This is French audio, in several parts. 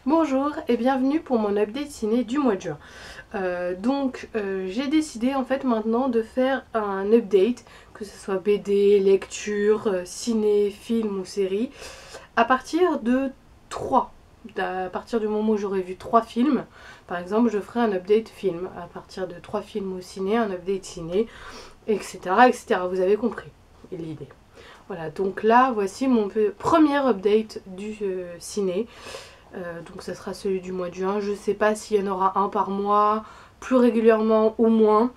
Bonjour et bienvenue pour mon update ciné du mois de juin. J'ai décidé en fait maintenant de faire un update, que ce soit BD, lecture, ciné, film ou série, à partir de 3. À partir du moment où j'aurai vu 3 films, par exemple, je ferai un update film. À partir de 3 films au ciné, un update ciné, etc. etc. Vous avez compris l'idée. Voilà, donc là, voici mon premier update du ciné. Donc ça sera celui du mois de juin. Je sais pas s'il y en aura un par mois, plus régulièrement ou moins.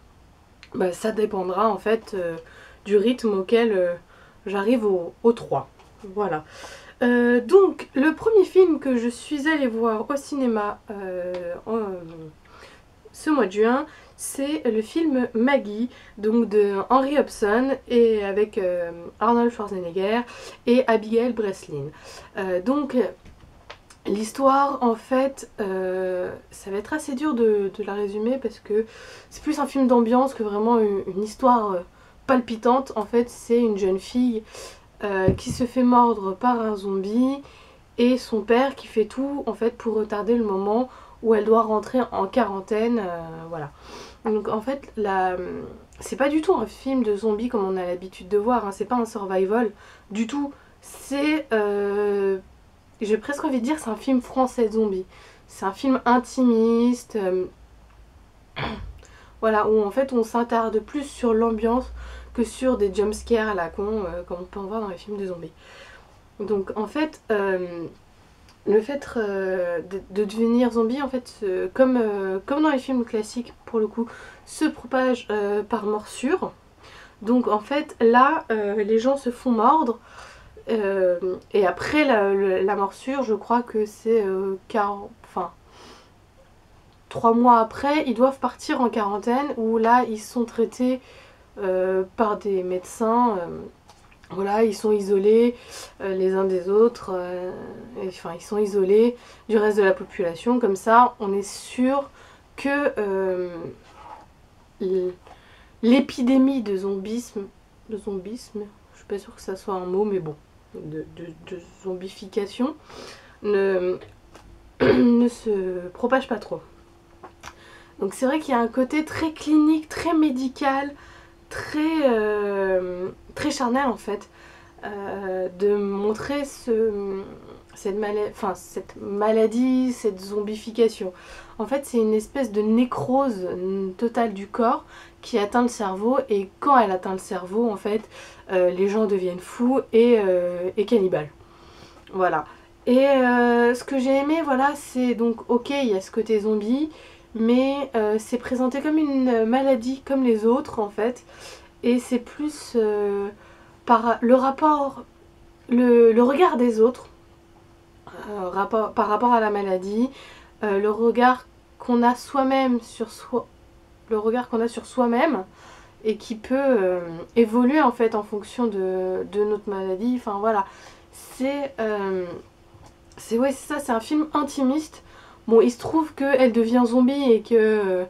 Bah, ça dépendra en fait du rythme auquel j'arrive au 3. Voilà. Donc le premier film que je suis allée voir au cinéma ce mois de juin, c'est le film Maggie, donc de Henry Hobson et avec Arnold Schwarzenegger et Abigail Breslin. Donc l'histoire, en fait, ça va être assez dur de la résumer parce que c'est plus un film d'ambiance que vraiment une histoire palpitante. En fait, c'est une jeune fille qui se fait mordre par un zombie et son père qui fait tout en fait pour retarder le moment où elle doit rentrer en quarantaine. Voilà. Donc en fait, c'est pas du tout un film de zombies comme on a l'habitude de voir. Hein. C'est pas un survival du tout. C'est j'ai presque envie de dire c'est un film français zombie. C'est un film intimiste, voilà, où en fait on s'attarde plus sur l'ambiance que sur des jumpscares à la con, comme on peut en voir dans les films de zombies. Donc en fait, le fait de devenir zombie, en fait, comme dans les films classiques pour le coup, se propage par morsure. Donc en fait là, les gens se font mordre. Et après la morsure, je crois que c'est 3 mois après, ils doivent partir en quarantaine où là ils sont traités par des médecins. Voilà, ils sont isolés les uns des autres. Enfin, ils sont isolés du reste de la population. Comme ça, on est sûr que l'épidémie de zombisme, je suis pas sûre que ça soit un mot, mais bon, de zombification, ne, ne se propage pas trop. Donc c'est vrai qu'il y a un côté très clinique, très médical, très charnel en fait, de montrer cette maladie, cette zombification. En fait, c'est une espèce de nécrose totale du corps qui atteint le cerveau, et quand elle atteint le cerveau, en fait, les gens deviennent fous et cannibales. Voilà. Et ce que j'ai aimé, voilà, c'est donc, ok, il y a ce côté zombie, mais c'est présenté comme une maladie comme les autres, en fait. Et c'est plus par le rapport, le regard des autres, par rapport à la maladie, le regard qu'on a soi-même sur soi, le regard qu'on a sur soi-même, et qui peut évoluer en fait en fonction de notre maladie. Enfin voilà, c'est ouais, c'est ça, c'est un film intimiste. Bon, il se trouve qu'elle devient zombie et que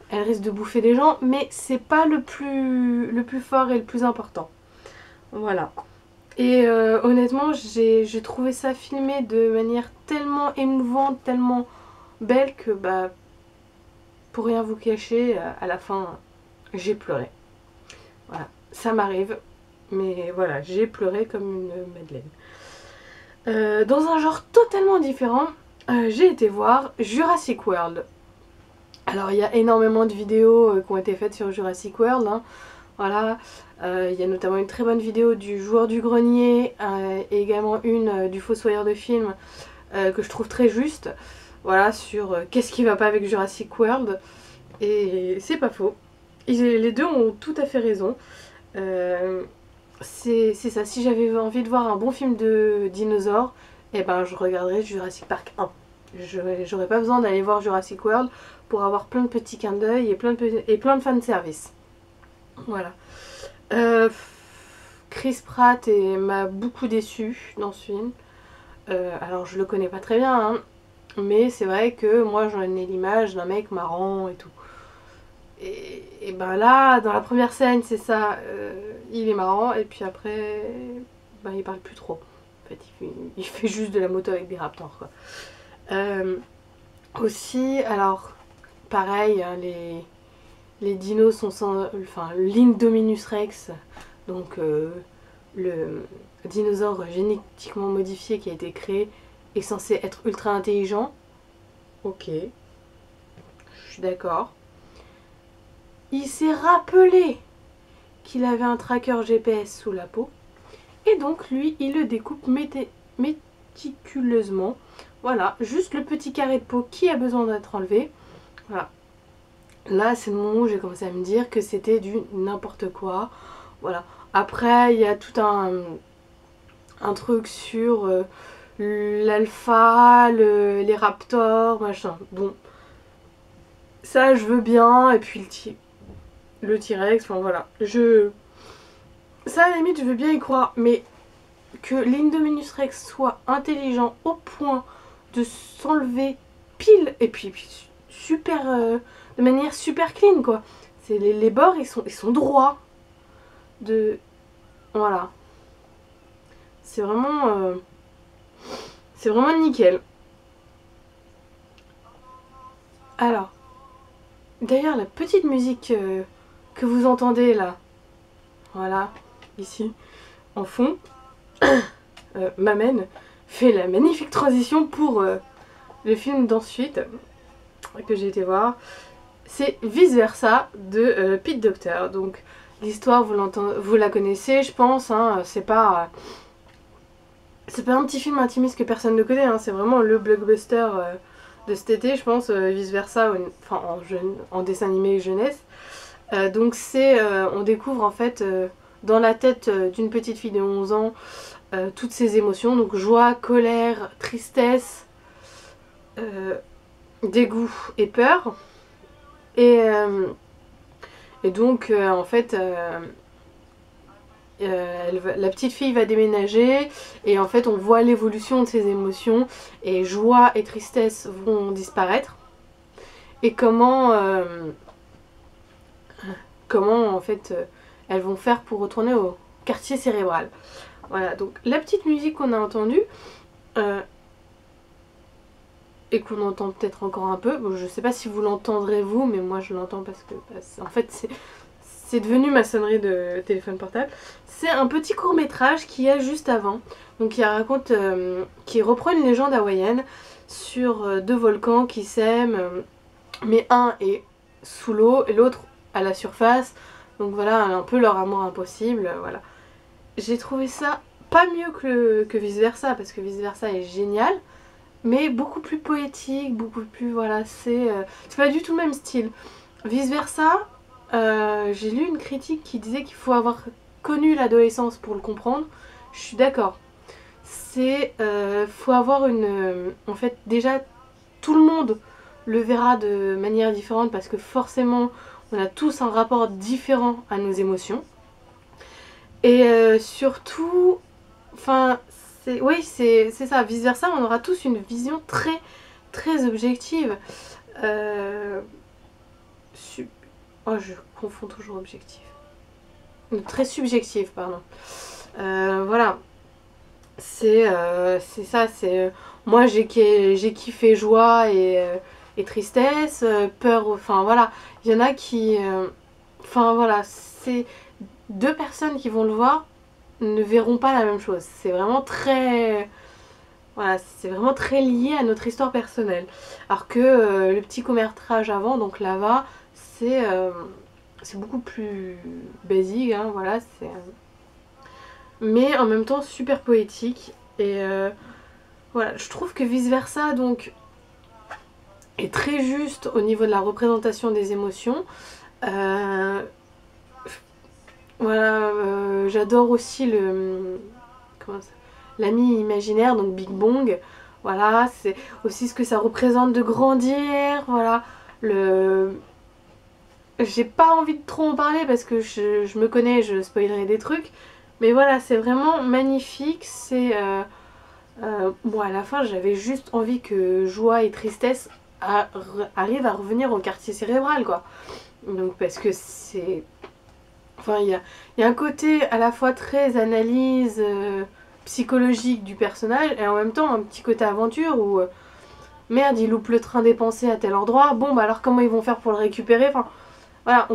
elle risque de bouffer des gens, mais c'est pas le plus fort et le plus important. Voilà. Et honnêtement, j'ai trouvé ça filmé de manière tellement émouvante, tellement belle que, bah, pour rien vous cacher, à la fin, j'ai pleuré. Voilà, ça m'arrive, mais voilà, j'ai pleuré comme une madeleine. Dans un genre totalement différent, j'ai été voir Jurassic World. Alors il y a énormément de vidéos qui ont été faites sur Jurassic World, hein. Voilà, il y a notamment une très bonne vidéo du joueur du grenier et également une du fossoyeur de film que je trouve très juste. Voilà, sur qu'est-ce qui va pas avec Jurassic World. Et c'est pas faux. Les deux ont tout à fait raison. C'est ça, si j'avais envie de voir un bon film de dinosaures, eh ben je regarderais Jurassic Park 1. J'aurais pas besoin d'aller voir Jurassic World pour avoir plein de petits clins d'œil et plein de fanservice. Voilà. Chris Pratt m'a beaucoup déçue dans ce film. Alors je le connais pas très bien, hein, mais c'est vrai que moi j'en ai l'image d'un mec marrant et tout. Et ben là, dans la première scène, c'est ça, il est marrant, et puis après, ben il parle plus trop. En fait, il fait juste de la moto avec des raptors, quoi. Aussi, alors, pareil, hein, les dinos sont sans... Enfin, l'Indominus Rex, donc le dinosaure génétiquement modifié qui a été créé, est censé être ultra intelligent. Ok, je suis d'accord. Il s'est rappelé qu'il avait un tracker GPS sous la peau. Et donc, lui, il le découpe méticuleusement. Voilà, juste le petit carré de peau qui a besoin d'être enlevé. Voilà. Là, c'est le moment où j'ai commencé à me dire que c'était du n'importe quoi. Voilà. Après, il y a tout un truc sur l'alpha, les raptors, machin. Bon, ça, je veux bien. Et puis le T-Rex, enfin voilà. Ça, à la limite, je veux bien y croire. Mais que l'Indominus Rex soit intelligent au point de s'enlever pile et puis super de manière super clean quoi. C'est les bords ils sont droits de voilà. C'est vraiment nickel. Alors, d'ailleurs la petite musique que vous entendez là, voilà, ici en fond, m'amène fait la magnifique transition pour le film d'ensuite que j'ai été voir. C'est Vice Versa de Pete Docter. Donc l'histoire vous la connaissez je pense, hein, c'est pas un petit film intimiste que personne ne connaît, hein, c'est vraiment le blockbuster de cet été je pense, Vice Versa, enfin en dessin animé jeunesse. Donc on découvre en fait dans la tête d'une petite fille de 11 ans toutes ses émotions, donc joie, colère, tristesse, dégoût et peur. Et donc en fait la petite fille va déménager et en fait on voit l'évolution de ses émotions et joie et tristesse vont disparaître et comment en fait elles vont faire pour retourner au quartier cérébral. Voilà, donc la petite musique qu'on a entendue et qu'on entend peut-être encore un peu, bon, je sais pas si vous l'entendrez vous, mais moi je l'entends parce que en fait c'est devenu ma sonnerie de téléphone portable. C'est un petit court métrage qu'il y a juste avant, donc qui reprend une légende hawaïenne sur deux volcans qui s'aiment, mais un est sous l'eau et l'autre à la surface, donc voilà un peu leur amour impossible, voilà. J'ai trouvé ça pas mieux que Vice Versa, parce que Vice Versa est génial, mais beaucoup plus poétique, beaucoup plus, voilà, c'est pas du tout le même style. Vice Versa, j'ai lu une critique qui disait qu'il faut avoir connu l'adolescence pour le comprendre. Je suis d'accord. Faut avoir en fait, déjà, tout le monde le verra de manière différente parce que forcément, on a tous un rapport différent à nos émotions. Et surtout, enfin, oui, c'est ça, vice versa, on aura tous une vision très, très objective. Oh, je confonds toujours objectif. Très subjective, pardon. Voilà. C'est ça, moi j'ai kiffé joie et tristesse, peur, enfin voilà. Il y en a qui... Enfin voilà, c'est deux personnes qui vont le voir ne verront pas la même chose. C'est vraiment très... Voilà, c'est vraiment très lié à notre histoire personnelle. Alors que le petit court-métrage avant, donc Lava, c'est beaucoup plus basique, hein, voilà. Mais en même temps super poétique. Et voilà, je trouve que Vice Versa, donc, est très juste au niveau de la représentation des émotions. Voilà, j'adore aussi l'ami imaginaire, donc Big Bang. Voilà, c'est aussi ce que ça représente de grandir. Voilà, j'ai pas envie de trop en parler parce que je me connais, je spoilerai des trucs. Mais voilà, c'est vraiment magnifique. Bon, à la fin, j'avais juste envie que joie et tristesse arrivent à revenir au quartier cérébral, quoi. Donc, parce que c'est... Enfin, il y a un côté à la fois très analyse psychologique du personnage et en même temps un petit côté aventure où merde, il loupe le train des pensées à tel endroit, bon bah alors comment ils vont faire pour le récupérer, enfin voilà,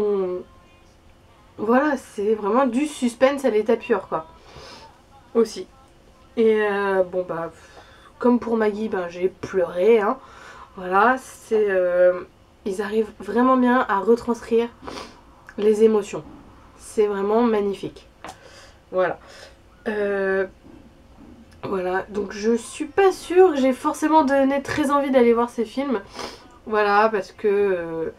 voilà, c'est vraiment du suspense à l'état pur quoi, aussi. Et bon bah, comme pour Maggie, ben, j'ai pleuré, hein. Voilà, ils arrivent vraiment bien à retranscrire les émotions. C'est vraiment magnifique. Voilà. Voilà, donc je suis pas sûre que j'ai forcément donné très envie d'aller voir ces films. Voilà, parce que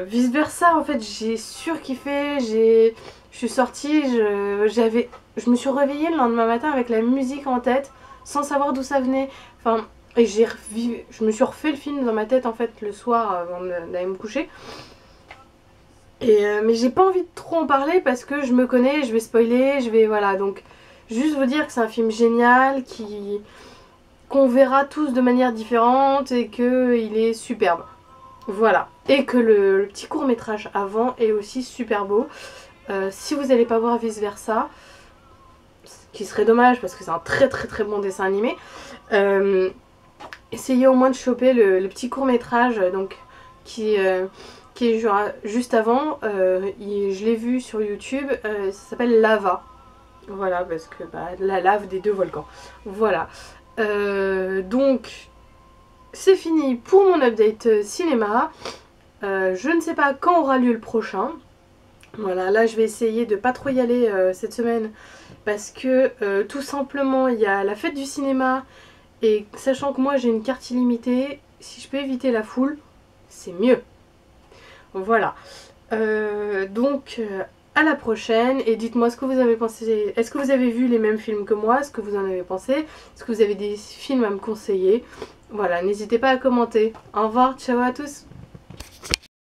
vice versa, en fait, j'ai surkiffé. Je suis sortie, je me suis réveillée le lendemain matin avec la musique en tête, sans savoir d'où ça venait. Enfin, et je me suis refait le film dans ma tête en fait le soir avant d'aller me coucher. Mais j'ai pas envie de trop en parler parce que je me connais, je vais spoiler, voilà, donc juste vous dire que c'est un film génial, qu'on verra tous de manière différente et qu'il est superbe. Voilà. Et que le petit court métrage avant est aussi super beau. Si vous n'allez pas voir vice versa, ce qui serait dommage parce que c'est un très très très bon dessin animé, essayez au moins de choper le petit court métrage donc, qui est juste avant. Je l'ai vu sur YouTube, ça s'appelle Lava. Voilà, parce que bah, la lave des deux volcans. Voilà. Donc, c'est fini pour mon update cinéma. Je ne sais pas quand aura lieu le prochain. Voilà, là je vais essayer de pas trop y aller cette semaine parce que tout simplement il y a la fête du cinéma et sachant que moi j'ai une carte illimitée, si je peux éviter la foule, c'est mieux. Voilà. Donc à la prochaine et dites-moi ce que vous avez pensé. Est-ce que vous avez vu les mêmes films que moi? Ce que vous en avez pensé? Est-ce que vous avez des films à me conseiller? Voilà, n'hésitez pas à commenter. Au revoir, ciao à tous.